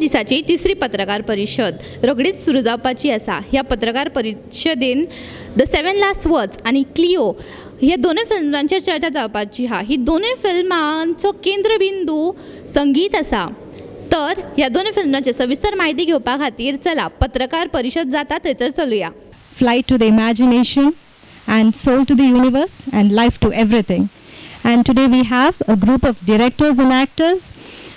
दिसाची तिसरी पत्रकार परिशद रोखडीच सुरू जावपाची आसा. ह्या पत्रकार परिशदेन द 7 लास्ट वर्ड्स आनी क्लिओ हे दोनूय फिल्मांचेर चर्चा जावपाची आहा. ही दोनूय फिल्मांचो केंद्रबिंदू संगीत आसा. तर ह्या दोनूय फिल्मांची सविस्तर म्हायती घेवपा खातीर चला पत्रकार परिशद जाता थंयसर चलुया. Flight to the imagination and soul to the universe and life to everything. And today we have a group of directors and actors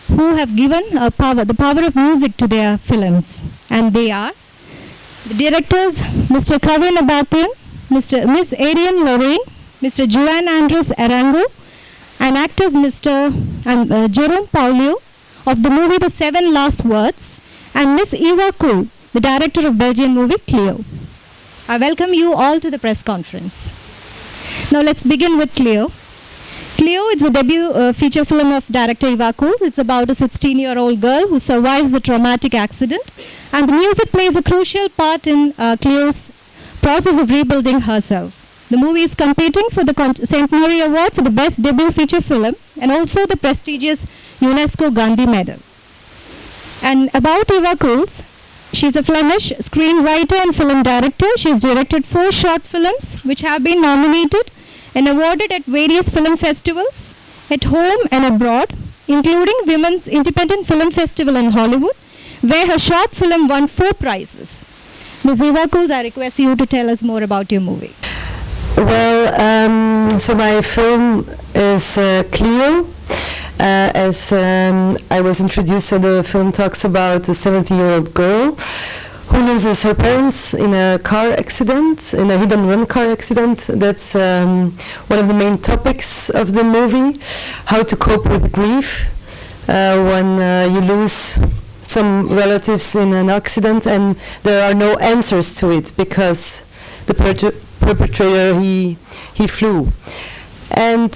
who have given the power of music to their films. And they are the directors, Mr. Goa News, Miss Arian Lorraine, Mr. Juan Andres Arango, and actors Mr. Jerome Paulio of the movie The 7 Last Words, and Miss Eva Kuhl, the director of Belgian movie Cleo. I welcome you all to the press conference. Now let's begin with Cleo. Cleo is a debut feature film of director Eva Kuhl. It's about a 16-year-old girl who survives a traumatic accident, and the music plays a crucial part in Cleo's process of rebuilding herself. The movie is competing for the Centenary Award for the Best Debut Feature Film and also the prestigious UNESCO Gandhi Medal. And about Eva Kuhl, she's a Flemish screenwriter and film director. She's directed 4 short films which have been nominated and awarded at various film festivals at home and abroad, including Women's Independent Film Festival in Hollywood, where her short film won 4 prizes. Ms. Eva Kuhl, I request you to tell us more about your movie. Well, so my film is Cleo. As I was introduced, so the film talks about a 70-year-old girl who loses her parents in a car accident, in a hit-and-run car accident. That's one of the main topics of the movie, how to cope with grief when you lose some relatives in an accident and there are no answers to it because the perpetrator, he flew. And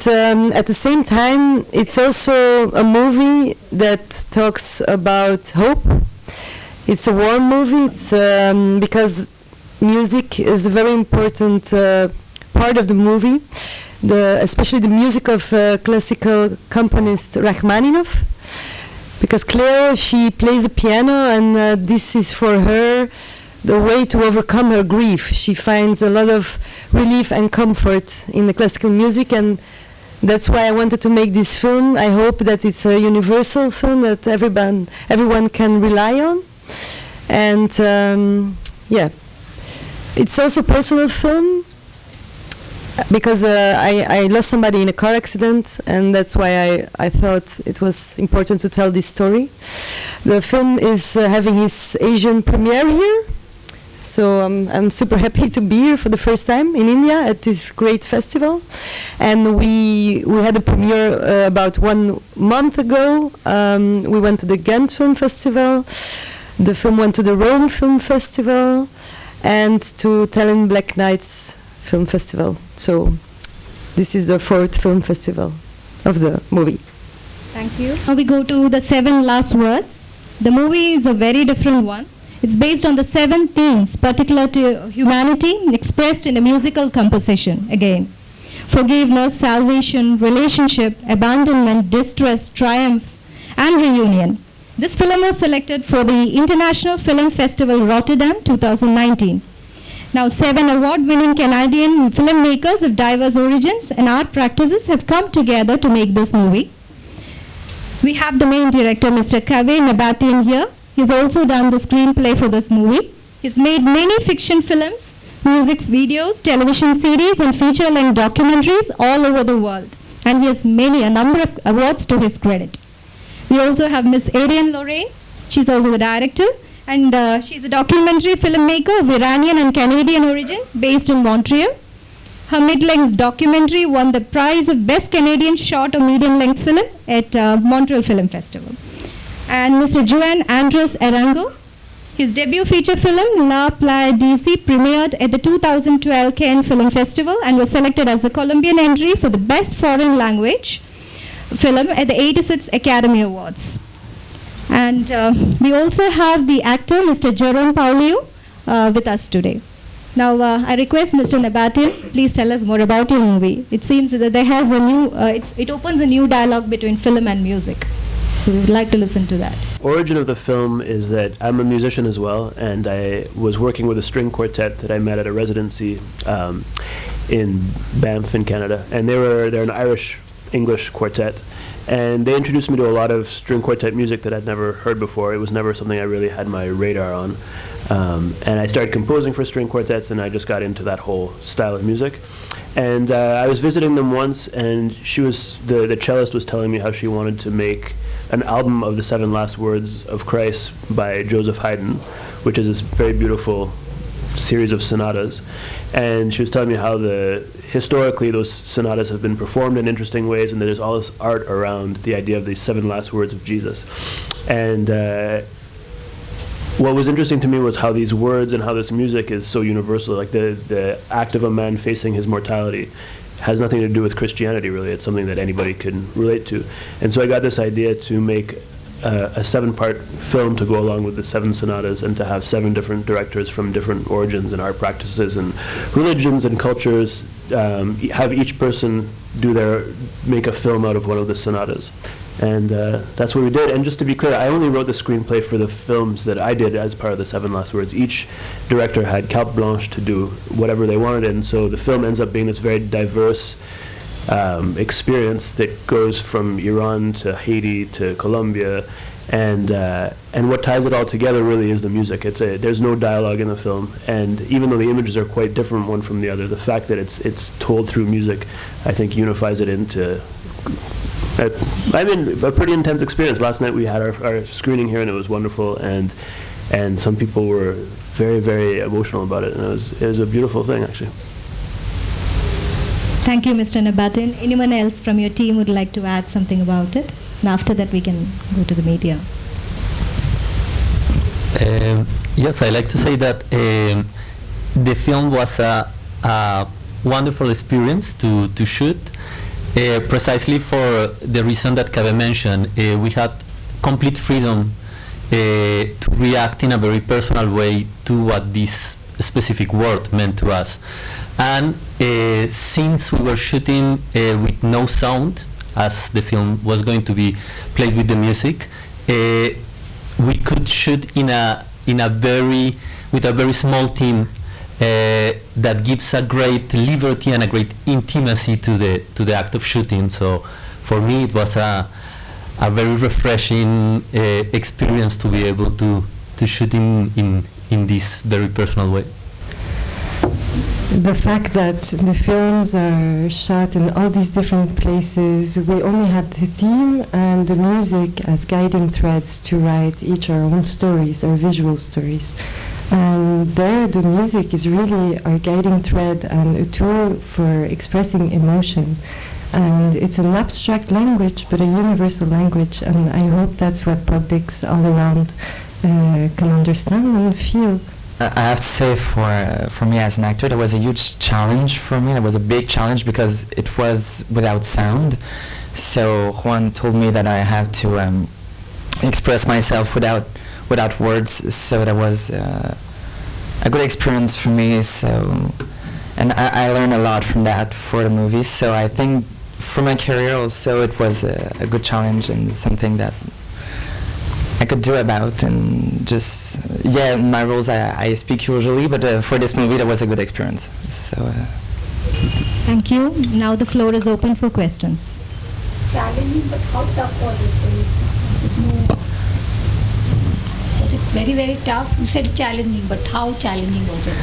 at the same time, it's also a movie that talks about hope. It's a warm movie. It's because music is a very important part of the movie, especially the music of classical componist Rachmaninoff. Because Cleo, she plays the piano, and this is for her the way to overcome her grief. She finds a lot of relief and comfort in the classical music, and that's why I wanted to make this film. I hope that it's a universal film that everyone can rely on. And yeah, it's also a personal film because I lost somebody in a car accident, and that's why I thought it was important to tell this story. The film is having its Asian premiere here. So I'm super happy to be here for the first time in India at this great festival. And we had a premiere about 1 month ago. We went to the Ghent Film Festival. The film went to the Rome Film Festival and to Tallinn Black Nights Film Festival. So this is the 4th film festival of the movie. Thank you. Now we go to the 7 Last Words. The movie is a very different one. It's based on the 7 themes particular to humanity expressed in a musical composition again. Forgiveness, salvation, relationship, abandonment, distress, triumph, and reunion. This film was selected for the International Film Festival Rotterdam 2019. Now 7 award-winning Canadian filmmakers of diverse origins and art practices have come together to make this movie. We have the main director, Mr. Goa News here. He's also done the screenplay for this movie. He's made many fiction films, music videos, television series, and feature-length documentaries all over the world. And he has a number of awards to his credit. We also have Miss Arian Lorraine. She's also the director. And she's a documentary filmmaker of Iranian and Canadian origins based in Montreal. Her mid-length documentary won the prize of Best Canadian Short or Medium-Length Film at Montreal Film Festival. And Mr. Juan Andres Arango, his debut feature film, La Playa DC, premiered at the 2012 Cannes Film Festival and was selected as the Colombian entry for the Best Foreign Language Film at the 86th Academy Awards. And we also have the actor, Mr. Jerome Paulio, with us today. Now, I request Mr. Nebatin, please tell us more about your movie. It seems that there has a new, it opens a new dialogue between film and music. So we would like to listen to that. Origin of the film is that I'm a musician as well, and I was working with a string quartet that I met at a residency in Banff in Canada, and they're an Irish-English quartet, and they introduced me to a lot of string quartet music that I'd never heard before. It was never something I really had my radar on, and I started composing for string quartets, and I just got into that whole style of music. And I was visiting them once, and the cellist was telling me how she wanted to make an album of the 7 Last Words of Christ by Joseph Haydn, which is this very beautiful series of sonatas. And she was telling me how historically those sonatas have been performed in interesting ways, and that there's all this art around the idea of the 7 last words of Jesus. And what was interesting to me was how these words and how this music is so universal. Like the act of a man facing his mortality has nothing to do with Christianity, really. It's something that anybody can relate to. And so I got this idea to make a 7-part film to go along with the 7 sonatas, and to have 7 different directors from different origins and art practices and religions and cultures have each person make a film out of one of the sonatas. And that's what we did. And just to be clear, I only wrote the screenplay for the films that I did as part of the 7 Last Words. Each director had carte blanche to do whatever they wanted, and so the film ends up being this very diverse experience that goes from Iran to Haiti to Colombia, and what ties it all together really is the music. There's no dialogue in the film, and even though the images are quite different one from the other, the fact that it's told through music, I think, unifies it into a pretty intense experience. Last night we had our screening here, and it was wonderful, and some people were very, very emotional about it, and it was a beautiful thing, actually. Thank you, Mr. Nabatin. Anyone else from your team would like to add something about it? And after that, we can go to the media. Yes, I like to say that the film was a wonderful experience to shoot, precisely for the reason that KHABAR mentioned. We had complete freedom to react in a very personal way to what this specific word meant to us. And since we were shooting with no sound, as the film was going to be played with the music, we could shoot with a very small team that gives a great liberty and a great intimacy to the act of shooting. So for me, it was a very refreshing experience to be able to shoot in this very personal way. The fact that the films are shot in all these different places, we only had the theme and the music as guiding threads to write each our own stories, our visual stories. And there the music is really our guiding thread and a tool for expressing emotion. And it's an abstract language, but a universal language, and I hope that's what publics all around can understand and feel. I have to say, for me as an actor, that was a huge challenge for me. It was a big challenge because it was without sound. So Juan told me that I have to express myself without words. So that was a good experience for me. So, and I learned a lot from that for the movie. So I think for my career also, it was a good challenge and something that I could do about, and just, in my roles I speak usually, but for this movie that was a good experience. So. Thank you. Now the floor is open for questions. Challenging, but how tough was it? Was it very, very tough? You said challenging, but how challenging was it?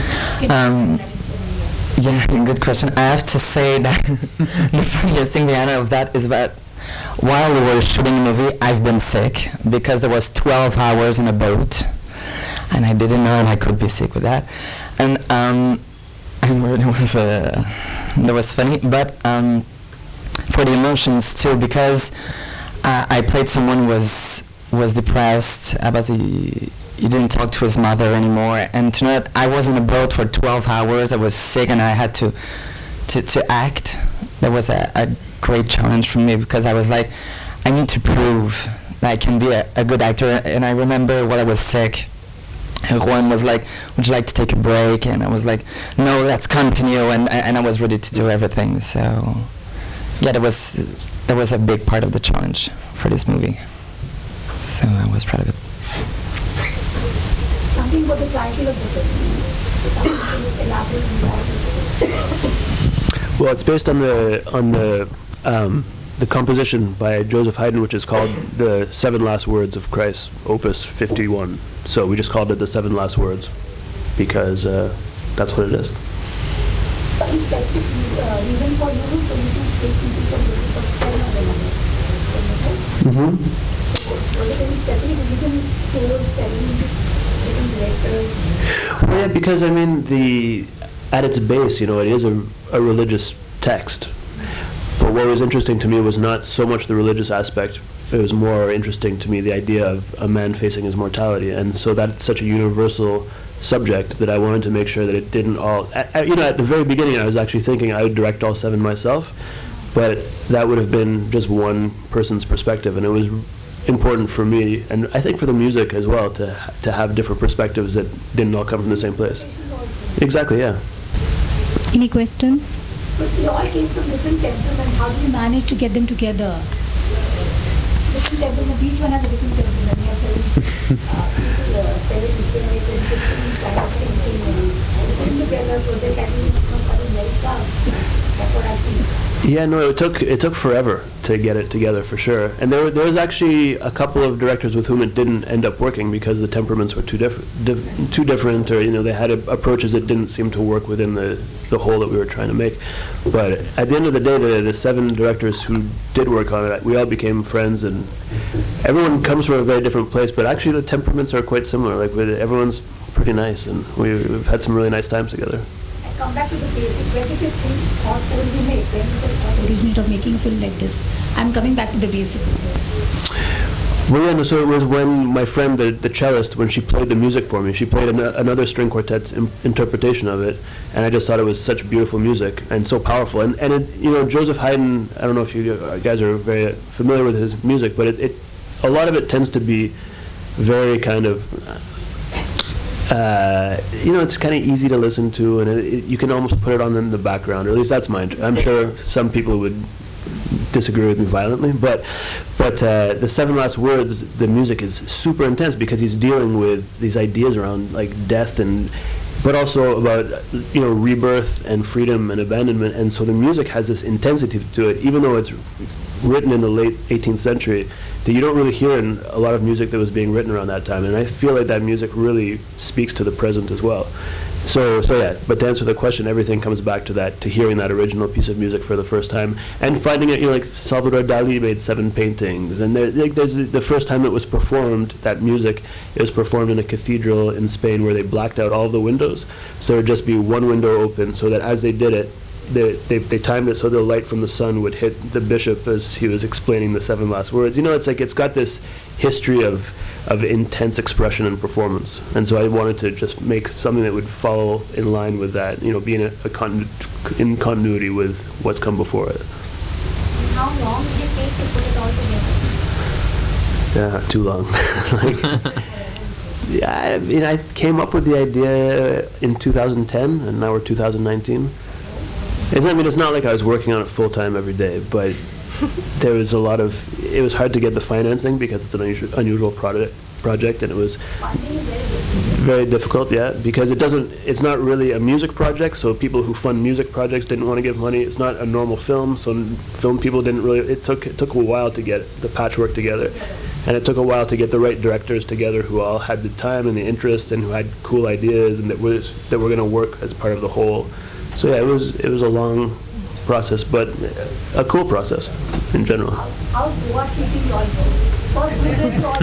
Good question. I have to say that the funniest thing behind all of that is that while we were shooting the movie, I've been sick because there was 12 hours in a boat, and I didn't know I could be sick with that, and that was funny. But for the emotions too, because I played someone who was depressed about he didn't talk to his mother anymore, and to know that I was in a boat for 12 hours, I was sick, and I had to act. That was a great challenge for me, because I was like, I need to prove that I can be a good actor. And I remember while I was sick, Juan was like, would you like to take a break? And I was like, no, let's continue, and I was ready to do everything. So that was a big part of the challenge for this movie. So I was proud of it. Something about the title of the film. Something you elaborate on the title. Well, it's based on the composition by Joseph Haydn, which is called The Seven Last Words of Christ, Opus 51. So we just called it The Seven Last Words because that's what it is. Any specific reason for you to take people from looking for 7 of them? Mm-hmm. Was there any specific reason chose 7 different directors? Well, yeah, because I mean, at its base, it is a religious text. But what was interesting to me was not so much the religious aspect. It was more interesting to me the idea of a man facing his mortality, and so that's such a universal subject that I wanted to make sure that it didn't all. At the very beginning, I was actually thinking I would direct all 7 myself, but that would have been just one person's perspective, and it was important for me, and I think for the music as well, to have different perspectives that didn't all come from the same place. Exactly, yeah. Any questions? But they all came from different temperaments. How do you manage to get them together? Different temperaments. Each one has a different temperament. You have 7 different kind of thinking. And putting together project must have been very tough. That's what I think. Yeah, no, it took forever to get it together for sure. And there was actually a couple of directors with whom it didn't end up working because the temperaments were too different, or they had approaches that didn't seem to work within the whole that we were trying to make. But at the end of the day, the 7 directors who did work on it, we all became friends, and everyone comes from a very different place. But actually, the temperaments are quite similar. Like everyone's pretty nice, and we've had some really nice times together. Come back to the basic. When did you think or originate? When did you originate of making a film like this? I'm coming back to the basic. Well, yeah, no, so it was when my friend, the cellist, when she played the music for me, she played another string quartet's interpretation of it, and I just thought it was such beautiful music and so powerful. And it, Joseph Haydn, I don't know if you guys are very familiar with his music, but a lot of it tends to be very kind of, it's kind of easy to listen to, and you can almost put it on in the background, or at least that's mine. I'm sure some people would disagree with me violently, but the 7 Last Words, the music is super intense because he's dealing with these ideas around like death but also about rebirth and freedom and abandonment, and so the music has this intensity to it, even though it's written in the late 18th century, that you don't really hear in a lot of music that was being written around that time, and I feel like that music really speaks to the present as well. So yeah, but to answer the question, everything comes back to that, to hearing that original piece of music for the first time, and finding it, like Salvador Dali made 7 paintings, and there's the first time it was performed, that music, it was performed in a cathedral in Spain where they blacked out all the windows, so there would just be one window open, so that as they did it, they timed it so the light from the sun would hit the bishop as he was explaining the 7 last words. It's like it's got this history of intense expression and performance, and so I wanted to just make something that would follow in line with that, being in continuity with what's come before it. How long did it take to put it all together? Yeah, too long. I came up with the idea in 2010, and now we're 2019. It's not like I was working on it full time every day, but there was it was hard to get the financing because it's an unusual project, and it was very difficult, yeah, because it's not really a music project, so people who fund music projects didn't want to give money. It's not a normal film, so film people didn't really, it took a while to get the patchwork together, and it took a while to get the right directors together who all had the time and the interest and who had cool ideas and that were going to work as part of the whole. So yeah, it was a long process, but a cool process in general. How's Goa treating you also? First visit to all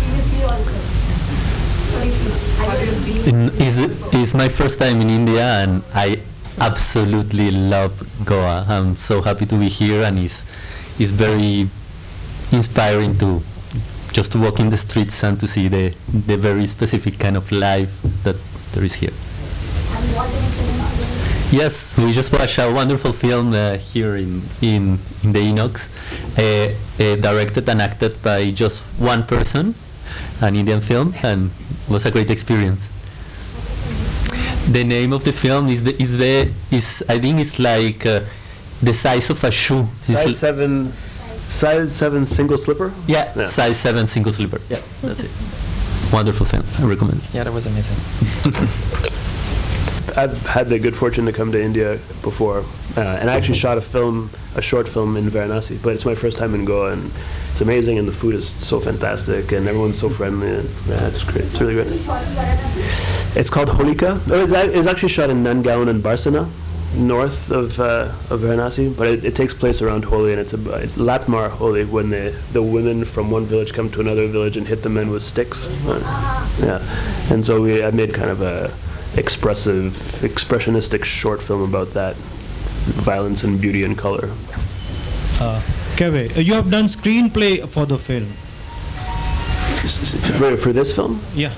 previously also. It's my first time in India, and I absolutely love Goa. I'm so happy to be here, and it's very inspiring to just to walk in the streets and to see the very specific kind of life that there is here. Yes, we just watched a wonderful film here in the Inox, directed and acted by just one person, an Indian film, and it was a great experience. The name of the film is I think it's like the size of a shoe. Size 7 Size 7 single slipper? Yeah, Yeah. size 7 single slipper. Yeah, that's it. Wonderful film. I recommend. Yeah, that was amazing. I've had the good fortune to come to India before, and I actually shot a short film in Varanasi, but it's my first time in Goa, and it's amazing, and the food is so fantastic, and everyone's so friendly, and it's great. It's really great. It's called Holika. It was actually shot in Nangaon and Barsana, north of Varanasi, but it takes place around Holi, and it's Latmar Holi, when the women from one village come to another village and hit the men with sticks. Yeah, and so I made kind of a expressionistic short film about that violence and beauty and color. Kevin, you have done screenplay for the film. For this film? Yeah.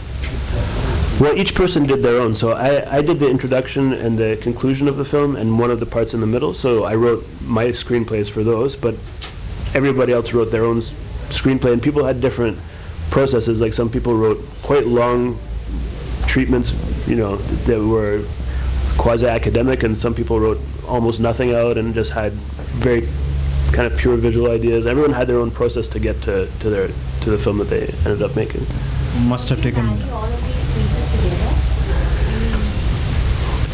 Well, each person did their own. So I did the introduction and the conclusion of the film and one of the parts in the middle. So I wrote my screenplays for those, but everybody else wrote their own screenplay, and people had different processes. Like some people wrote quite long treatments, that were quasi-academic, and some people wrote almost nothing out and just had very kind of pure visual ideas. Everyone had their own process to get to the film that they ended up making. Must have taken.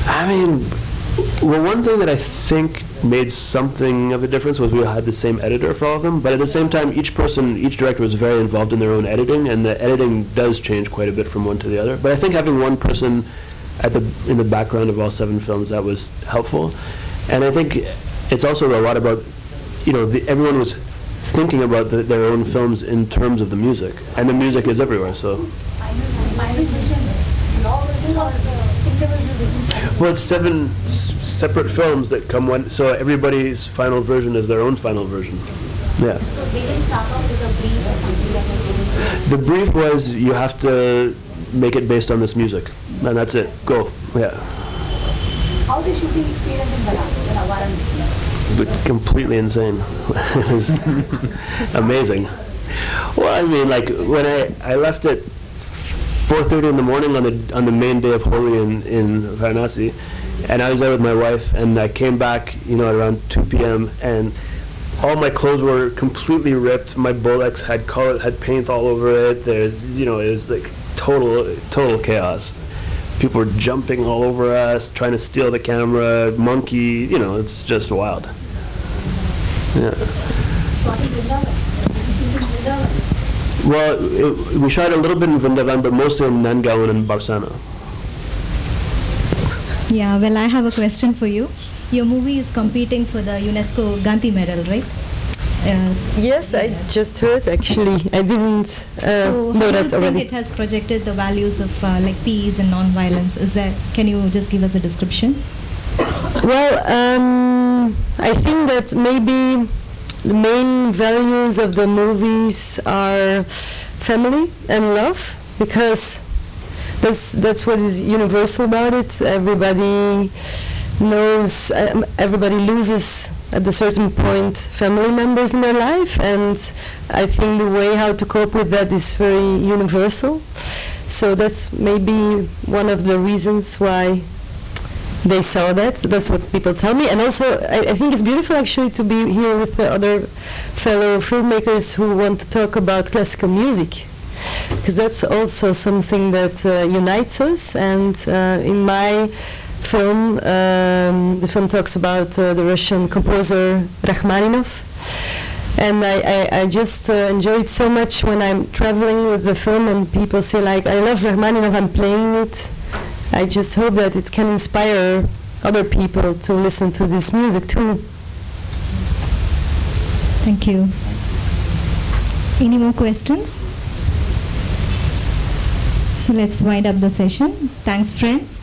I mean, well, one thing that I think made something of a difference was we had the same editor for all of them, but at the same time, each director was very involved in their own editing, and the editing does change quite a bit from one to the other. But I think having one person in the background of all 7 films, that was helpful. And I think it's also a lot about, everyone was thinking about their own films in terms of the music, and the music is everywhere, so. Well, it's 7 separate films that come one, so everybody's final version is their own final version. Yeah. So they didn't start off with a brief or something like that? The brief was, you have to make it based on this music, and that's it. Go. Yeah. How the shooting experience in Varanasi? But completely insane. It was amazing. Well, I mean, like when I left at 4:30 in the morning on the main day of Holi in Varanasi, and I was there with my wife, and I came back, around 2 p.m. and all my clothes were completely ripped. My Bolex had paint all over it. It was like total chaos. People were jumping all over us, trying to steal the camera, monkey, it's just wild. Yeah. What is Vrindavan? Well, we shot a little bit in Vrindavan, but mostly in Nangaon and Barsana. Yeah, well, I have a question for you. Your movie is competing for the UNESCO Gandhi Medal, right? Yes, I just heard, actually. I didn't So know how do that you think already. it has projected the values of like peace and non-violence? Can you just give us a description? Well, I think that maybe the main values of the movies are family and love, because that's what is universal about it. Everybody knows, everybody loses at a certain point family members in their life, and I think the way how to cope with that is very universal. So that's maybe one of the reasons why they saw that. That's what people tell me. And also, I think it's beautiful actually to be here with the other fellow filmmakers who want to talk about classical music, because that's also something that unites us. And in my film, the film talks about the Russian composer Rachmaninoff. And I just enjoy it so much when I'm traveling with the film and people say like, I love Rachmaninoff, I'm playing it. I just hope that it can inspire other people to listen to this music too. Thank you. Any more questions? So let's wind up the session. Thanks, friends.